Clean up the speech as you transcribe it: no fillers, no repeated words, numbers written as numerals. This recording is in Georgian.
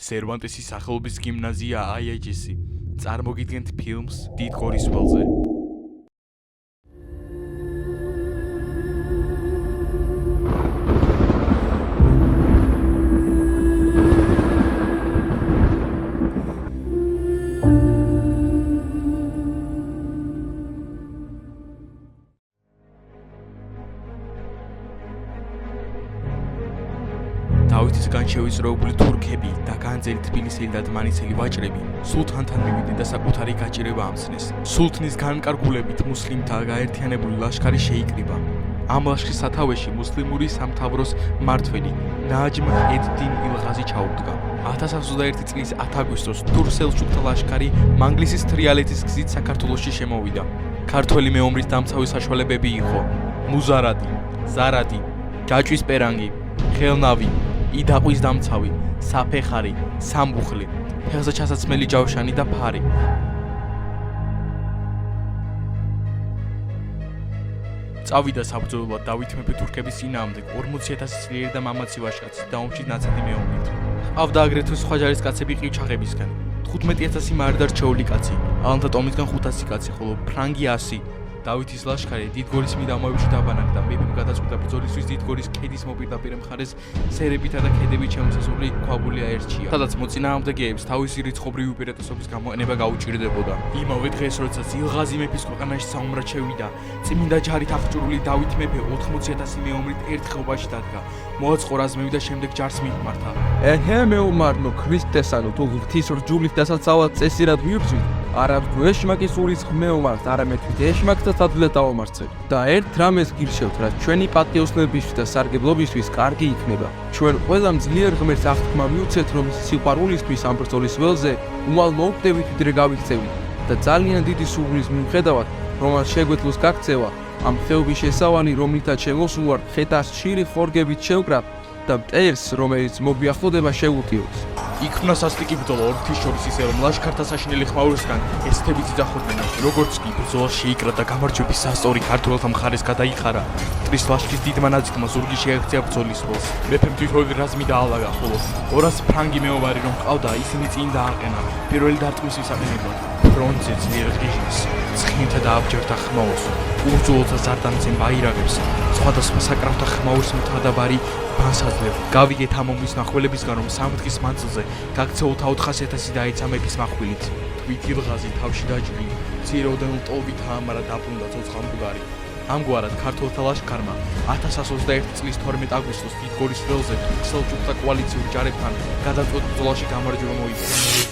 სერვანტესის სახელობის გიმნაზია აიაჯესი. წარმოგიდგენთ ფილმს დიდ გორის ველზე. დავითისგან შევიწროებული თურქები და განძელი თბილისელი და დმანისელი ვაჭრები სულთანთან მივიდნენ და საკუთარი გაჭირება ამცნეს. სულთნის განკარგულებით მუსლიმთა გაერთიანებული ლაშქარი შეიკრიბა. ამ ლაშქრის სათავეში მუსლიმური სამთავროს მმართველი ნაჯმ ედ-딘 ილღაზი ჩაუდგა. 1021 წლის 10 აგვისტოს თურქ-სელჩუკთა ლაშქარი მანგლისის თრიალეთის გზით საქართველოში შემოვიდა. ქართველი მეომრის დამცავი საშუალებები იყო მუზარადი, ზარადი, ჯაჭვის პერანგი, ხელნავი, იდაყვის დამცავი, საფეხარი, სამბუხლი, ფეხზე ჩასაცმელი ჯავშანი და ფარი. წავიდა საბრძოლველად დავით მეფე თურქების წინააღმდეგ 40,000 ძლიერი და მამაცი ვაჟკაცი და ომში ნაცადი მეომრით. ჰყავდა აგრეთვე სხვა ჯარისკაცები ყივჩაღებისგან, 15,000 მარადარჩეული კაცი, ალანთა ტომისგან 500 კაცი, ხოლო ფრანგი 100. დავითის ლაშქარი დიდგორის მიდამოებში დაბანაკდა. მეფემ გადაწყვიტა ბრძოლისთვის დიდგორის ქედის მოპირდაპირე მხარეს სერებითა და ქედებით შემოსაზღვრული ქვაბული აერჩია, სადაც მოწინააღმდეგეებს თავისი რიცხობრივი უპირატესობის გამოყენება გაუჭირდებოდა. იმავე დღეს, როდესაც ილღაზი მეფის ქვეყანაში საომრად შევიდა, წმინდა ჯარით აღჭურვილი დავით მეფე 80,000 მეომრით ერთ ხეობაში დადგა. მოაწყო რაზმები და შემდეგ ჯარს მიჰმართა. ეჰე მეომარნო ქრისტესანო, თუ ღვთის რჯულით დასაცავად წესირად ვიბრძვით, არა გვეშმაკის ურის მეომარს, არამედ ეშმაკთა სადლად დავამარცხეთ. და ერთ რამეს გირჩევთ, რაც ჩვენი პატიოსნებისთვის და სარგებლობისთვის კარგი იქნება. ჩვენ ყველამ ძლიერ ღმერთს აღთქმა მივცეთ, რომ სიყვარულისთვის ამ ბრძოლის ველზე უმალ მოვკვდებით ვიდრე გავიქცევით და ძალიან დიდი სურვილის მიუხედავად, რომელს შეგვეძლოს გაქცევა, ამ ხეობის შესავანი, რომლითაც შემოსულვართ, ხეთას ხშირი ხორგებით შევკრათ და მტერს, რომელიც მოგიახლოდება შევუტიოთ. იქმნა სასტიკი ბრძოლა ორ ფრთის შორის, ისე რომ ლაშქართა საშინელი ხმაურისგან ესეთები ძახოდნენ, როგორც კი ბრძოლა შეიკრა და გამარჯვების სასწორი ქართველთა მხარეს გადაიხარა. მტრის ლაშქრის დიდმა ნაწილმა ზურგი შეაქცია ბრძოლის ველს. მეფემ თვითონი რაზმი დაალაგა, ხოლო 200 ფრანგი მეომარი რომ ჰყავდა, ისინი წინ დააყენა პირველი დარტყმის მისაღებად. ფრონტზე ძლიერ ღიჟებს, ცხინთა და აბჯერთა ხმაურს, უძულთა ზარდამცემ ბაირაღებს, სხვადასხვა საკრავთა ხმაურს მთადაბარი ბანსაძლევ. გავიგეთ ამ ომის მახველებისგან, რომ 3 დღის მანძილზე გაქცეულთა 400,000 დაეცა მეფის מחვილით. თვით ილღაზი თავში დაჭრილი, მცირეოდენ ლტოლვით აამარა დაბრუნდა ცოცხალმდგარი. ამგვარად ქართველთა ლაშქარმა 1021 წლის 12 აგვისტოს დიდგორის ველზე თურქ-სელჩუკთა კოალიციური ჯარებთან გადაწყვეტ ბრძოლაში გამარჯვება მოიპოვა.